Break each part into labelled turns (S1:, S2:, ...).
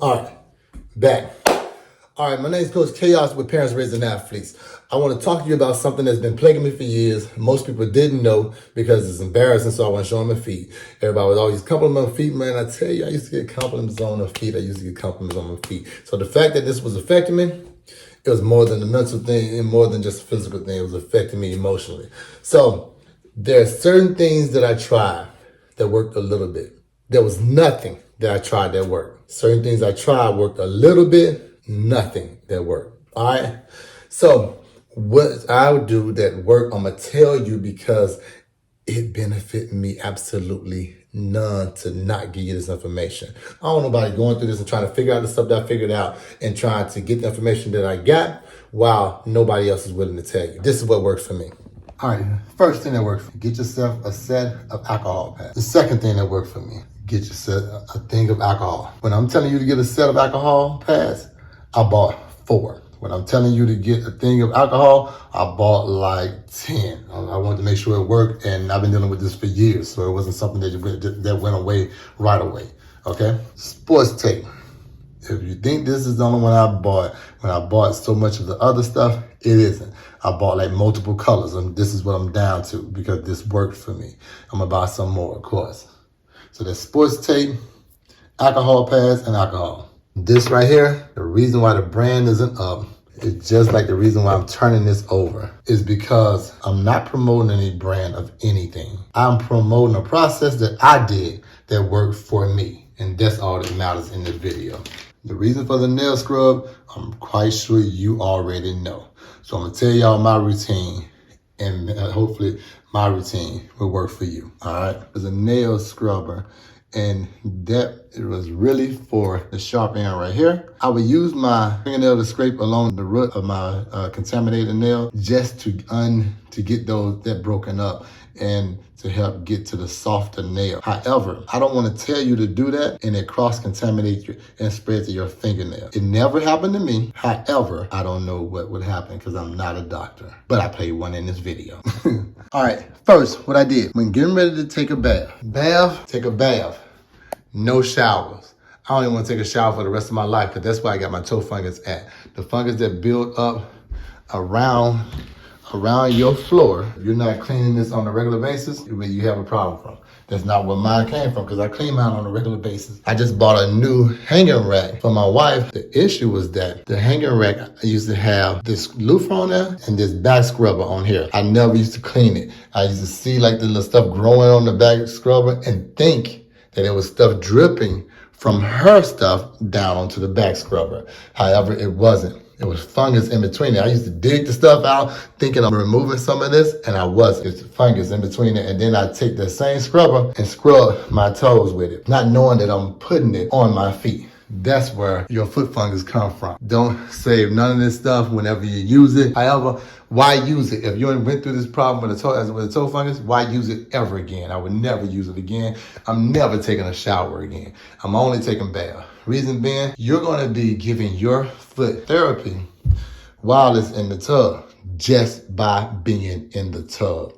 S1: All right, back. All right, my name is Coach Chaos with Parents Raising Athletes. I want to talk to you about something that's been plaguing me for years. Most people didn't know because it's embarrassing, so I want to show them my feet. Everybody was always complimenting my feet, man. I tell you, I used to get compliments on my feet. I used to get compliments on my feet. So the fact that this was affecting me, it was more than a mental thing and more than just a physical thing. It was affecting me emotionally. So there are certain things that I tried that worked a little bit. There was nothing that I tried that worked. Certain things I tried worked a little bit, nothing that worked. All right. So what I would do that worked, I'm going to tell you because it benefited me absolutely none to not give you this information. I don't want nobody going through this and trying to figure out the stuff that I figured out and trying to get the information that I got while nobody else is willing to tell you. This is what works for me. All right, first thing that worked for me, get yourself a set of alcohol pads. The second thing that worked for me, get yourself a thing of alcohol. When I'm telling you to get a set of alcohol pads, I bought 4. When I'm telling you to get a thing of alcohol, I bought like 10. I wanted to make sure it worked, and I've been dealing with this for years, so it wasn't something that went away right away, okay? Sports tape. If you think this is the only one I bought, when I bought so much of the other stuff, it isn't. I bought like multiple colors, and this is what I'm down to because this worked for me. I'm gonna buy some more, of course. So there's sports tape, alcohol pads, and alcohol. This right here, the reason why the brand isn't up, it's just like the reason why I'm turning this over is because I'm not promoting any brand of anything. I'm promoting a process that I did that worked for me, and that's all that matters in this video. The reason for the nail scrub, I'm quite sure you already know. So I'm gonna tell y'all my routine, and hopefully my routine will work for you, all right? There's a nail scrubber, and that it was really for the sharp end right here. I would use my fingernail to scrape along the root of my contaminated nail just to get that broken up and to help get to the softer nail. However, I don't want to tell you to do that and it cross-contaminate you and spread to your fingernail. It never happened to me. However, I don't know what would happen because I'm not a doctor, but I played one in this video. All right, first, what I did when getting ready to take a bath, take a bath. No showers. I don't even want to take a shower for the rest of my life because that's where I got my toe fungus at. The fungus that build up around your floor. If you're not cleaning this on a regular basis, you have a problem from. That's not where mine came from because I clean mine on a regular basis. I just bought a new hanging rack for my wife. The issue was that the hanging rack, I used to have this loofah on there and this back scrubber on here. I never used to clean it. I used to see like the little stuff growing on the back scrubber and think that it was stuff dripping from her stuff down onto the back scrubber. However, it wasn't. It was fungus in between it. I used to dig the stuff out thinking I'm removing some of this, and I wasn't. It's fungus in between it. And then I take the same scrubber and scrub my toes with it, not knowing that I'm putting it on my feet. That's where your foot fungus come from. Don't save none of this stuff whenever you use it. However, why use it? If you went through this problem with a toe fungus, why use it ever again? I would never use it again. I'm never taking a shower again. I'm only taking bath. Reason being, you're going to be giving your foot therapy while it's in the tub just by being in the tub.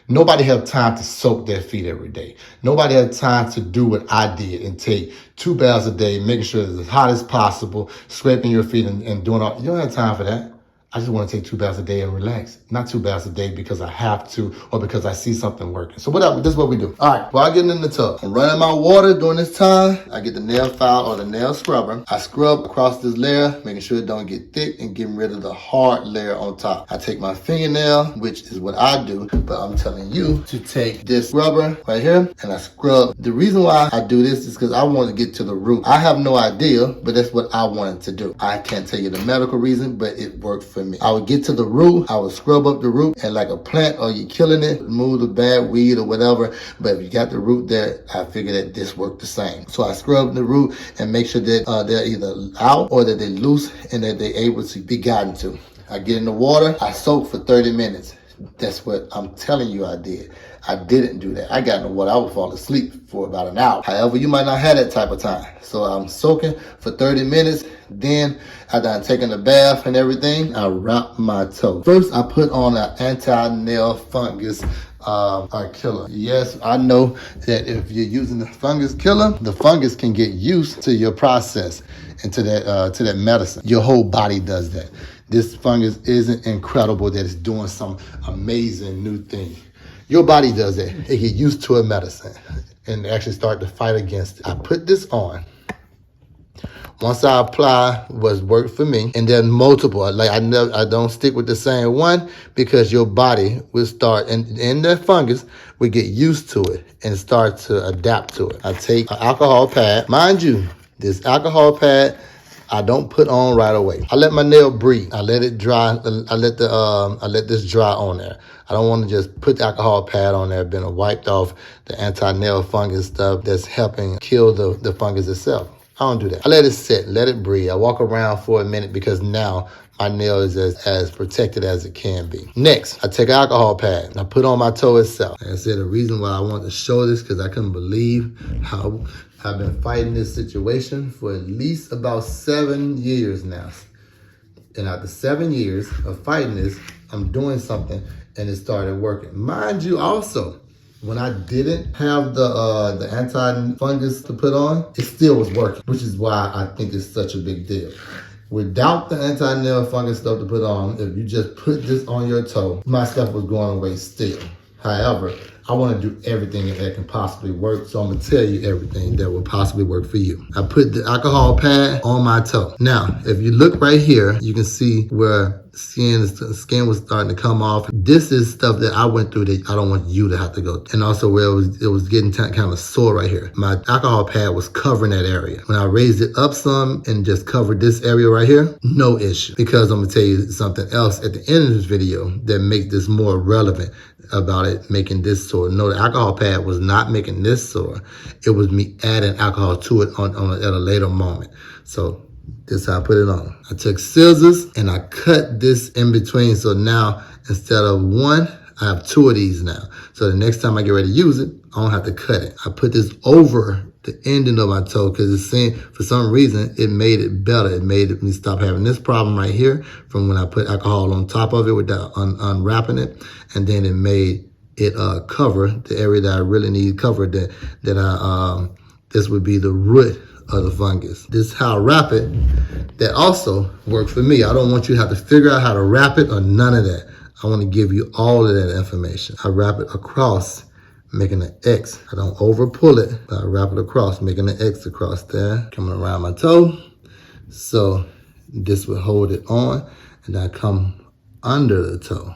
S1: Nobody have time to soak their feet every day. Nobody had time to do what I did and take 2 baths a day, making sure it's as hot as possible, scraping your feet and doing all. You don't have time for that. I just want to take 2 baths a day and relax. Not 2 baths a day because I have to or because I see something working. So whatever, this is what we do. All right, while getting in the tub, I'm running my water during this time. I get the nail file or the nail scrubber. I scrub across this layer, making sure it don't get thick and getting rid of the hard layer on top. I take my fingernail, which is what I do, but I'm telling you to take this scrubber right here and I scrub. The reason why I do this is because I want to get to the root. I have no idea, but that's what I wanted to do. I can't tell you the medical reason, but it worked for me. I would get to the root, I would scrub up the root, and like a plant or you're killing it, remove the bad weed or whatever. But if you got the root there, I figured that this worked the same. So I scrub the root and make sure that they're either out or that they're loose and that they're able to be gotten to. I get in the water, I soak for 30 minutes. That's what I'm telling you I did. I didn't do that. I got in the water, I would fall asleep for about an hour. However, you might not have that type of time. So I'm soaking for 30 minutes. Then after I'm taking a bath and everything, I wrap my toe. First, I put on an anti-nail fungus are killer. Yes, I know that if you're using the fungus killer, the fungus can get used to your process and to that medicine. Your whole body does that. This fungus isn't incredible that it's doing some amazing new thing. Your body does that. It get used to a medicine and actually start to fight against it. I put this on. Once I apply what's worked for me, and then multiple, like I don't stick with the same one, because your body will start, and that fungus will get used to it and start to adapt to it. I take an alcohol pad. Mind you, this alcohol pad I don't put on right away. I let my nail breathe. I let it dry. I let this dry on there. I don't want to just put the alcohol pad on there, been wiped off the anti-nail fungus stuff that's helping kill the fungus itself. I don't do that. I let it sit, let it breathe. I walk around for a minute because now my nail is as protected as it can be. Next, I take an alcohol pad and I put on my toe itself. Like I said, the reason why I wanted to show this because I couldn't believe how I've been fighting this situation for at least about 7 years now. And after 7 years of fighting this, I'm doing something and it started working. Mind you also, when I didn't have the anti-fungus to put on, it still was working, which is why I think it's such a big deal. Without the anti-nail fungus stuff to put on, if you just put this on your toe, my stuff was going away still. However, I want to do everything that can possibly work, so I'm going to tell you everything that will possibly work for you. I put the alcohol pad on my toe. Now, if you look right here, you can see where skin was starting to come off. This is stuff that I went through that I don't want you to have to go through. And also where it was getting kind of sore right here. My alcohol pad was covering that area. When I raised it up some and just covered this area right here, no issue. Because I'm going to tell you something else at the end of this video that makes this more relevant about it making this sore. No, the alcohol pad was not making this sore. It was me adding alcohol to it at a later moment. So this is how I put it on. I took scissors and I cut this in between. So now instead of one, I have 2 of these now. So the next time I get ready to use it, I don't have to cut it. I put this over the ending of my toe because it seemed, for some reason, it made it better. It made me stop having this problem right here from when I put alcohol on top of it without unwrapping it. And then it made it cover the area that I really need covered, this would be the root of the fungus. This is how I wrap it. That also worked for me. I don't want you to have to figure out how to wrap it or none of that. I want to give you all of that information. I wrap it across, making an X. I don't over pull it, but I wrap it across, making an X across there, coming around my toe. So this will hold it on, and I come under the toe.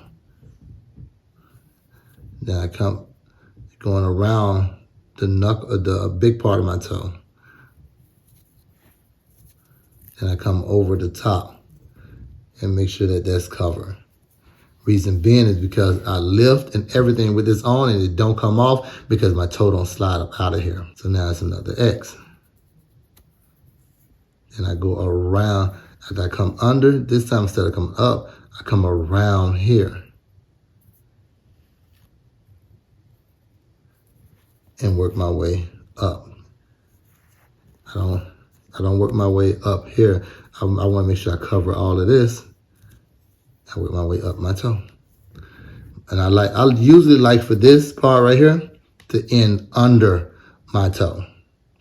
S1: Then I come going around the knuckle, the big part of my toe. And I come over the top and make sure that that's covered. Reason being is because I lift and everything with this on and it don't come off because my toe don't slide up out of here. So now it's another X. And I go around. As I come under, this time instead of coming up, I come around here. And work my way up. I don't work my way up here. I want to make sure I cover all of this. I work my way up my toe. And I usually like for this part right here to end under my toe.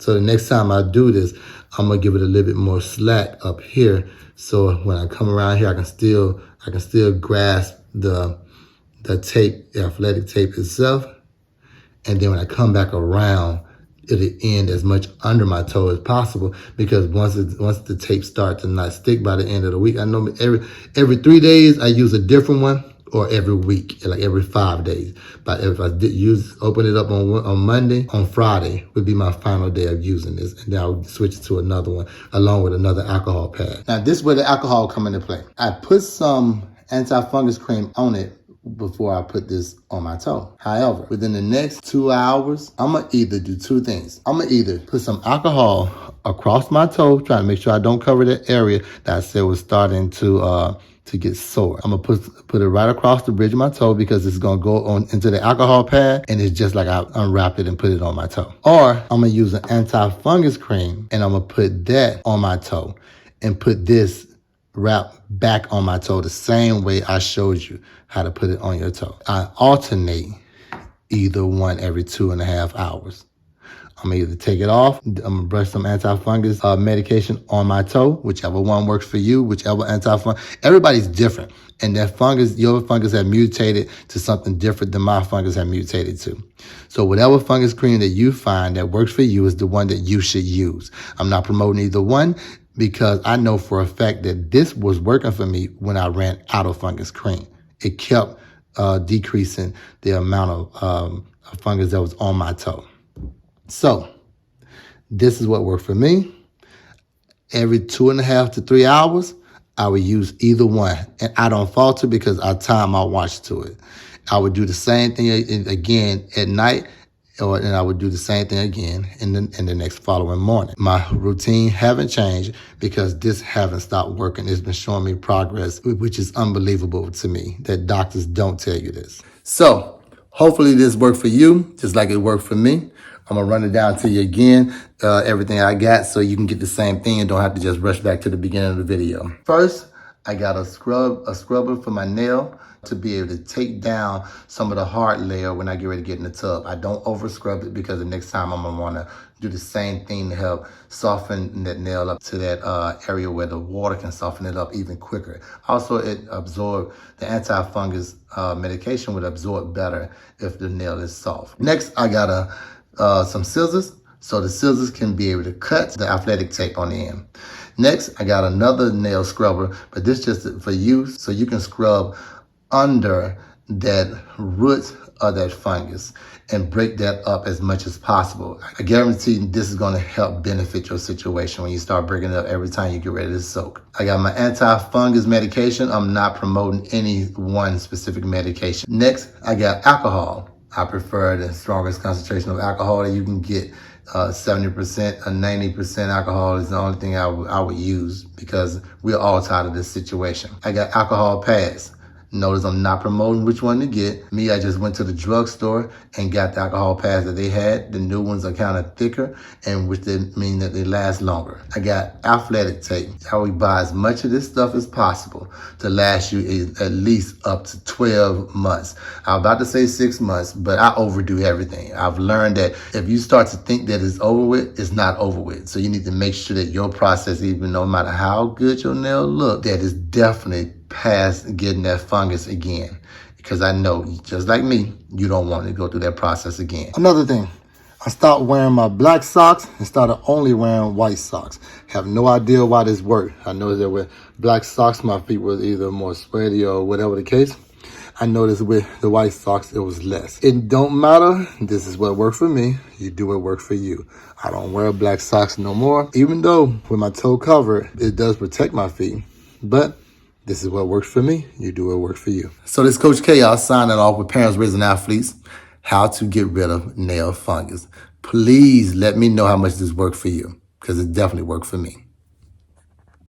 S1: So the next time I do this, I'm gonna give it a little bit more slack up here. So when I come around here, I can still grasp the tape, the athletic tape itself. And then when I come back around, it'll end as much under my toe as possible, because once the tape starts to not stick by the end of the week, I know every 3 days I use a different one, or every week, like every 5 days. But if I open it up on Monday, on Friday would be my final day of using this, and then I'll switch it to another one along with another alcohol pad. Now this is where the alcohol come into play. I put some anti-fungus cream on it before I put this on my toe. However, within the next 2 hours, I'm gonna either do 2 things. I'm gonna either put some alcohol across my toe, trying to make sure I don't cover that area that I said was starting to get sore. I'm gonna put it right across the bridge of my toe because it's gonna go on into the alcohol pad, and it's just like I unwrapped it and put it on my toe. Or I'm gonna use an anti-fungus cream and I'm gonna put that on my toe and put this wrap back on my toe the same way I showed you how to put it on your toe. I alternate either one every 2.5 hours. I'm gonna either take it off, I'm gonna brush some anti-fungus medication on my toe, whichever one works for you, whichever anti-fungus. Everybody's different. And that fungus, your fungus have mutated to something different than my fungus have mutated to. So whatever fungus cream that you find that works for you is the one that you should use. I'm not promoting either one because I know for a fact that this was working for me when I ran out of fungus cream. It kept decreasing the amount of fungus that was on my toe. So this is what worked for me. Every 2.5 to 3 hours, I would use either one. And I don't falter because I time my watch to it. I would do the same thing again at night, and I would do the same thing again in the next following morning. My routine haven't changed because this haven't stopped working. It's been showing me progress, which is unbelievable to me that doctors don't tell you this. So hopefully this worked for you, just like it worked for me. I'm going to run it down to you again, everything I got, so you can get the same thing and don't have to just rush back to the beginning of the video. First, I got a scrubber for my nail to be able to take down some of the hard layer when I get ready to get in the tub. I don't over scrub it because the next time I'm going to want to do the same thing to help soften that nail up to that area where the water can soften it up even quicker. Also, it absorbs the anti-fungus medication would absorb better if the nail is soft. Next, I got some scissors, so the scissors can be able to cut the athletic tape on the end. Next, I got another nail scrubber, but this just for you, so you can scrub under that root of that fungus and break that up as much as possible. I guarantee this is going to help benefit your situation when you start breaking it up every time you get ready to soak. I got my anti-fungus medication. I'm not promoting any one specific medication. Next, I got alcohol. I prefer the strongest concentration of alcohol that you can get. 70% or 90% alcohol is the only thing I would use because we're all tired of this situation. I got alcohol pads. Notice I'm not promoting which one to get. Me, I just went to the drugstore and got the alcohol pads that they had. The new ones are kind of thicker, and which they mean that they last longer. I got athletic tape. I would buy as much of this stuff as possible to last you at least up to 12 months. I'm about to say 6 months, but I overdo everything. I've learned that if you start to think that it's over with, it's not over with. So you need to make sure that your process, even no matter how good your nail look, that is definitely past getting that fungus again, because I know, just like me, you don't want to go through that process again. Another thing, I stopped wearing my black socks and started only wearing white socks. Have no idea why this worked. I noticed that with black socks, my feet were either more sweaty or whatever the case. I noticed with the white socks, it was less. It don't matter. This is what worked for me. You do what worked for you. I don't wear black socks no more, even though with my toe covered, it does protect my feet. But this is what works for me. You do what works for you. So this Coach Chaos signing off with Parents Raising Athletes, how to get rid of nail fungus. Please let me know how much this worked for you, because it definitely worked for me.